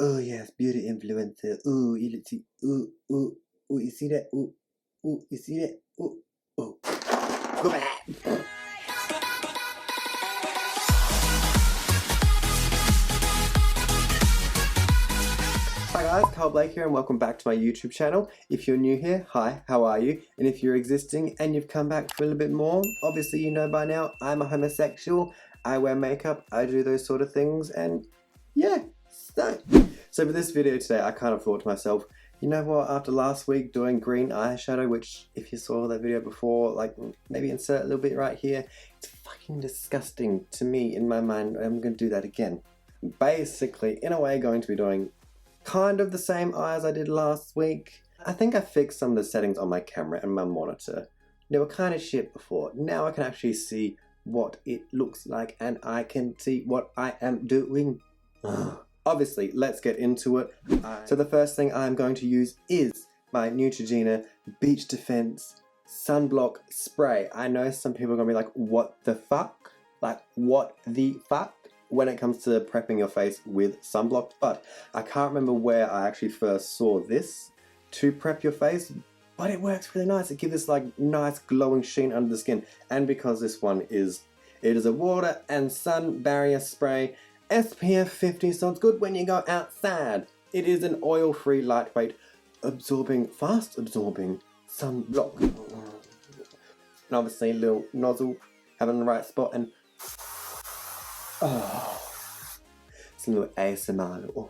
Oh yes, beauty influencer. Ooh, you see, ooh, ooh, ooh, you see that? Ooh, ooh, you see that? Ooh, ooh. Go back. Hi guys, Kyal Blake here and welcome back to my YouTube channel. If you're new here, hi, how are you? And if you're existing and you've come back for a little bit more, obviously you know by now I'm a homosexual. I wear makeup, I do those sort of things, and yeah, so for this video today I kind of thought to myself, you know what, after last week doing green eyeshadow, which if you saw that video before, like maybe insert a little bit right here, it's fucking disgusting to me in my mind. I'm going to do that again. Basically, in a way, going to be doing kind of the same eye as I did last week. I think I fixed some of the settings on my camera and my monitor. They were kind of shit before. Now I can actually see what it looks like and I can see what I am doing. Obviously, let's get into it. So the first thing I'm going to use is my Neutrogena Beach Defense Sunblock Spray. I know some people are going to be like, what the fuck? Like, what the fuck? When it comes to prepping your face with sunblock, but I can't remember where I actually first saw this to prep your face, but it works really nice. It gives this like nice glowing sheen under the skin, and because this one it is a water and sun barrier spray, SPF 50, so it's good when you go outside. It is an oil-free, lightweight, absorbing, fast absorbing sunblock, and obviously a little nozzle having the right spot, and oh, it's a little ASMR. Oh.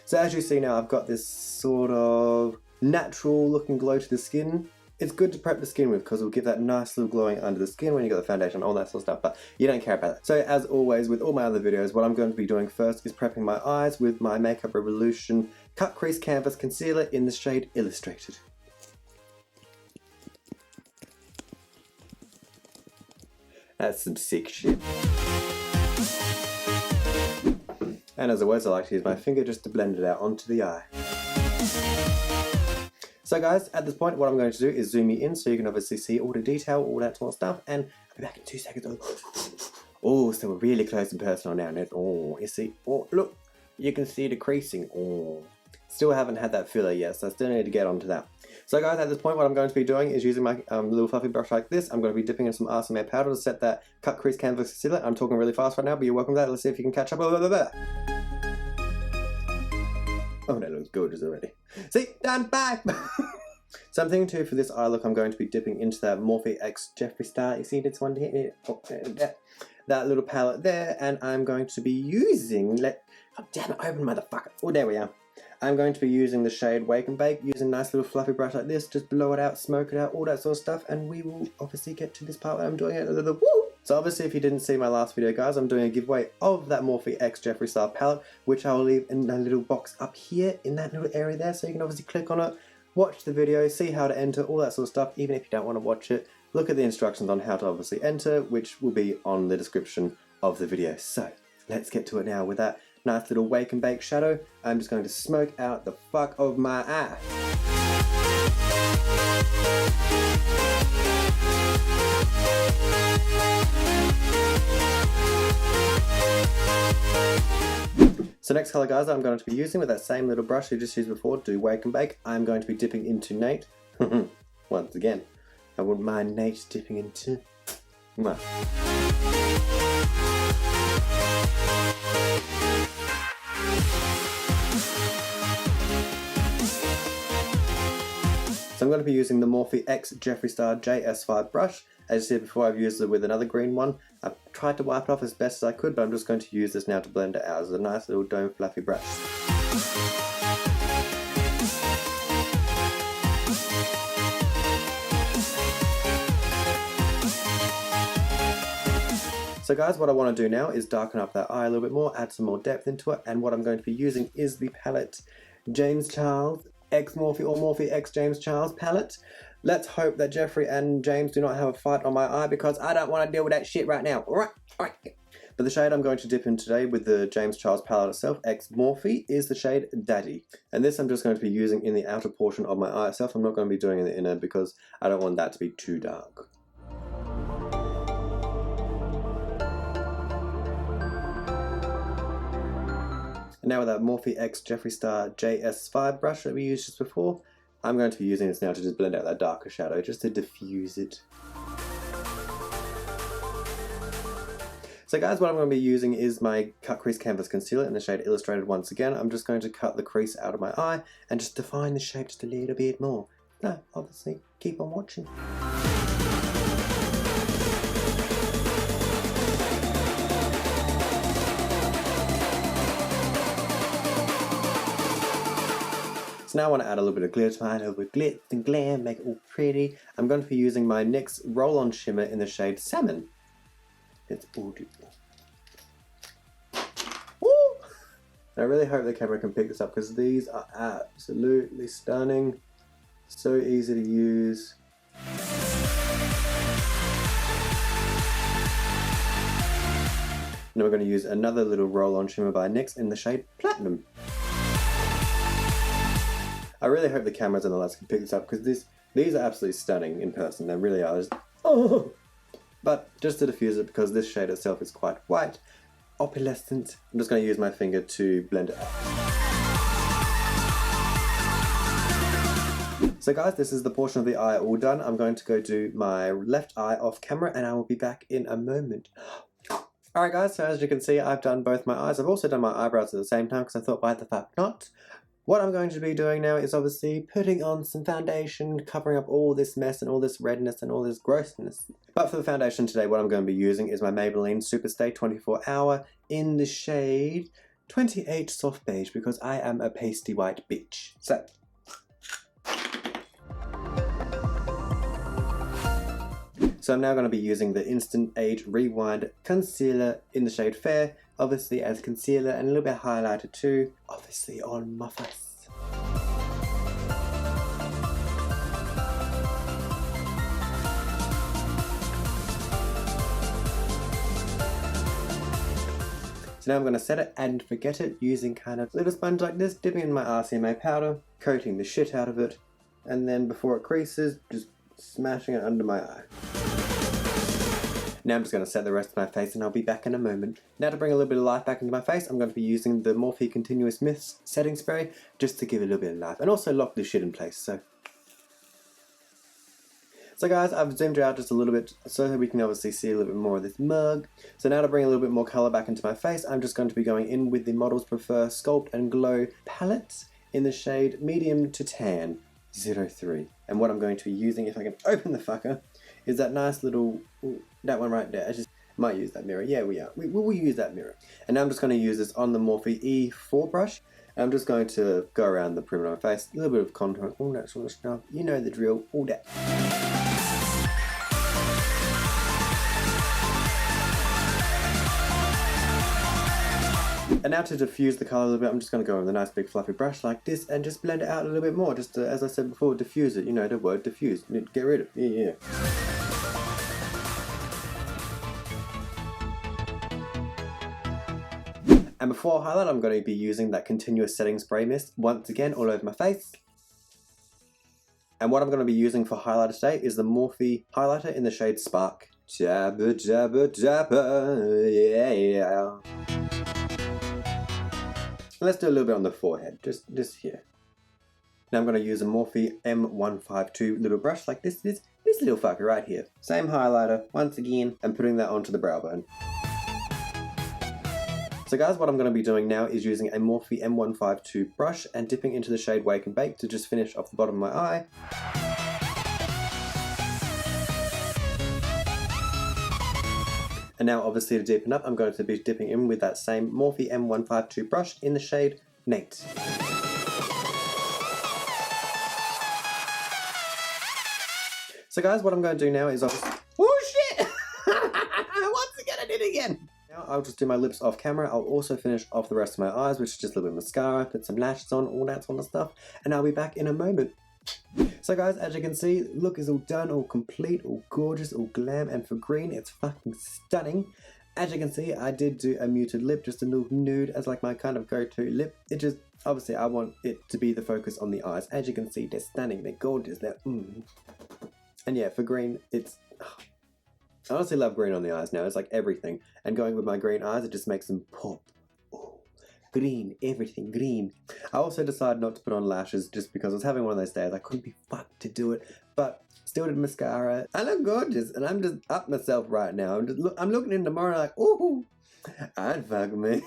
So as you see now, I've got this sort of natural looking glow to the skin. It's good to prep the skin with because it'll give that nice little glowing under the skin when you got the foundation, all that sort of stuff, but you don't care about that. So as always with all my other videos, what I'm going to be doing first is prepping my eyes with my Makeup Revolution Cut Crease Canvas Concealer in the shade Illustrated. That's some sick shit. And as always, I like to use my finger just to blend it out onto the eye. So guys, at this point, what I'm going to do is zoom you in so you can obviously see all the detail, all that sort of stuff, and I'll be back in 2 seconds. Oh, so we're really close and personal now. Oh, you see, oh, look, you can see the creasing. Oh, still haven't had that filler yet, so I still need to get onto that. So guys, at this point what I'm going to be doing is using my little fluffy brush like this. I'm going to be dipping in some RSMA powder to set that cut crease canvas concealer. I'm talking really fast right now, but you're welcome to that. Let's see if you can catch up. Oh, that looks gorgeous already. See, done, bye! So I'm thinking too, for this eye look, I'm going to be dipping into that Morphe X Jeffree Star. You see this one here? Oh, that little palette there, and I'm going to be using, oh damn it, open motherfucker. Oh, there we are. I'm going to be using the shade Wake and Bake, using a nice little fluffy brush like this, just blow it out, smoke it out, all that sort of stuff, and we will obviously get to this part where I'm doing it. Woo! So obviously if you didn't see my last video guys, I'm doing a giveaway of that Morphe X Jeffree Star palette, which I will leave in a little box up here, in that little area there, so you can obviously click on it, watch the video, see how to enter, all that sort of stuff. Even if you don't want to watch it, look at the instructions on how to obviously enter, which will be on the description of the video. So let's get to it now with that nice little Wake and Bake shadow. I'm just going to smoke out the fuck of my eye. So next colour guys I'm going to be using with that same little brush we just used before to do Wake and Bake, I'm going to be dipping into Nate. Once again, I wouldn't mind Nate dipping into... Mwah. So I'm going to be using the Morphe X Jeffree Star JS5 brush. As you said before, I've used it with another green one. I've tried to wipe it off as best as I could, but I'm just going to use this now to blend it out as a nice little dome fluffy brush. So guys, what I want to do now is darken up that eye a little bit more, add some more depth into it, and what I'm going to be using is the palette James Charles X Morphe or Morphe X James Charles palette. Let's hope that Jeffree and James do not have a fight on my eye because I don't want to deal with that shit right now. Alright, alright. But the shade I'm going to dip in today with the James Charles palette itself, X Morphe, is the shade Daddy. And this I'm just going to be using in the outer portion of my eye itself. I'm not going to be doing it in the inner because I don't want that to be too dark. And now with that Morphe X Jeffree Star JS5 brush that we used just before, I'm going to be using this now to just blend out that darker shadow, just to diffuse it. So guys, what I'm going to be using is my Cut Crease Canvas Concealer in the shade Illustrated once again. I'm just going to cut the crease out of my eye and just define the shape just a little bit more. No, obviously, keep on watching. So now I want to add a little bit of glitter to my eye, a little bit of glitz and glam, make it all pretty. I'm going to be using my NYX Roll-On Shimmer in the shade Salmon. It's beautiful. Woo! I really hope the camera can pick this up because these are absolutely stunning. So easy to use. Now we're going to use another little roll-on shimmer by NYX in the shade Platinum. I really hope the cameras and the lights can pick this up because these are absolutely stunning in person. They really are. Oh! But just to diffuse it, because this shade itself is quite white, opalescent, I'm just going to use my finger to blend it out. So guys, this is the portion of the eye all done. I'm going to go do my left eye off camera and I will be back in a moment. Alright guys, so as you can see, I've done both my eyes. I've also done my eyebrows at the same time because I thought, why the fuck not? What I'm going to be doing now is obviously putting on some foundation, covering up all this mess and all this redness and all this grossness. But for the foundation today, what I'm going to be using is my Maybelline Superstay 24 Hour in the shade 28 Soft Beige because I am a pasty white bitch. So I'm now going to be using the Instant Age Rewind Concealer in the shade Fair, obviously as concealer and a little bit highlighter too, obviously on my face. So now I'm going to set it and forget it using kind of a little sponge like this, dipping in my RCMA powder, coating the shit out of it, and then before it creases, just smashing it under my eye. Now I'm just going to set the rest of my face and I'll be back in a moment. Now to bring a little bit of life back into my face, I'm going to be using the Morphe Continuous Mist setting spray just to give it a little bit of life and also lock this shit in place. So guys, I've zoomed out just a little bit so that we can obviously see a little bit more of this mug. So now to bring a little bit more colour back into my face, I'm just going to be going in with the Models Prefer Sculpt and Glow palette in the shade Medium to Tan 03. And what I'm going to be using, if I can open the fucker, is that nice little, that one right there. I just might use that mirror. Yeah, we are. We will use that mirror. And now I'm just going to use this on the Morphe E4 brush. And I'm just going to go around the perimeter of my face, a little bit of contour, all that sort of stuff. You know the drill, all that. And now to diffuse the colour a little bit, I'm just going to go with a nice big fluffy brush like this and just blend it out a little bit more. Just to, as I said before, diffuse it. You know the word, diffuse. Get rid of it. Yeah. And before I highlight, I'm going to be using that continuous setting spray mist once again all over my face. And what I'm going to be using for highlighter today is the Morphe highlighter in the shade Spark. Jabba, jabba, jabba, yeah. Let's do a little bit on the forehead, just here. Now I'm going to use a Morphe M152 little brush like this little fucker right here. Same highlighter, once again, and putting that onto the brow bone. So guys, what I'm going to be doing now is using a Morphe M152 brush and dipping into the shade Wake and Bake to just finish off the bottom of my eye. And now obviously to deepen up, I'm going to be dipping in with that same Morphe M152 brush in the shade Nate. So guys, what I'm going to do now is obviously... Oh shit! Once again, I did it again! Now I'll just do my lips off camera. I'll also finish off the rest of my eyes, which is just a little bit of mascara, put some lashes on, all that sort of stuff, and I'll be back in a moment. So guys, as you can see, look is all done, all complete, all gorgeous, all glam, and for green, it's fucking stunning. As you can see, I did do a muted lip, just a little nude as like my kind of go-to lip. It just, obviously I want it to be the focus on the eyes. As you can see, they're stunning, they're gorgeous, they're And yeah, for green, it's... I honestly love green on the eyes now, it's like everything. And going with my green eyes, it just makes them pop. Ooh. green, everything green. I also decided not to put on lashes just because I was having one of those days. I couldn't be fucked to do it, but still did mascara. I look gorgeous, and I'm just up myself right now. I'm looking in the mirror like, ooh, I'd fuck me.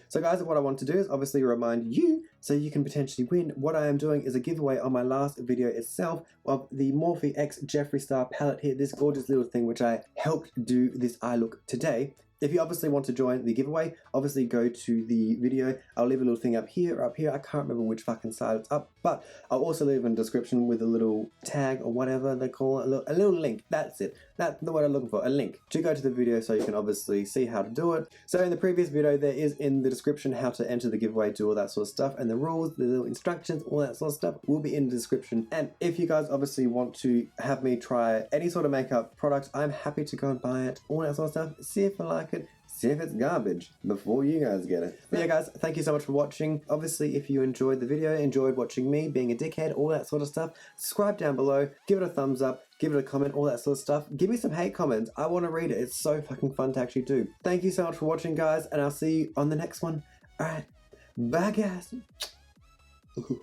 So guys, what I want to do is obviously remind you so you can potentially win. What I am doing is a giveaway on my last video itself of the Morphe X Jeffree Star palette here, this gorgeous little thing which I helped do this eye look today. If you obviously want to join the giveaway, obviously go to the video. I'll leave a little thing up here or up here. I can't remember which fucking side it's up, but I'll also leave in the description with a little tag or whatever they call it, a little link. That's it. That's the word I'm looking for, a link to go to the video so you can obviously see how to do it. So in the previous video, there is in the description how to enter the giveaway, do all that sort of stuff, and the rules, the little instructions, all that sort of stuff will be in the description. And if you guys obviously want to have me try any sort of makeup product, I'm happy to go and buy it, all that sort of stuff, see if I like it, see if it's garbage before you guys get it. But yeah guys, thank you so much for watching. Obviously if you enjoyed the video, enjoyed watching me being a dickhead, all that sort of stuff, subscribe down below, give it a thumbs up, give it a comment, all that sort of stuff. Give me some hate comments. I want to read it. It's so fucking fun to actually do. Thank you so much for watching guys, and I'll see you on the next one. Alright, bye guys. Ooh.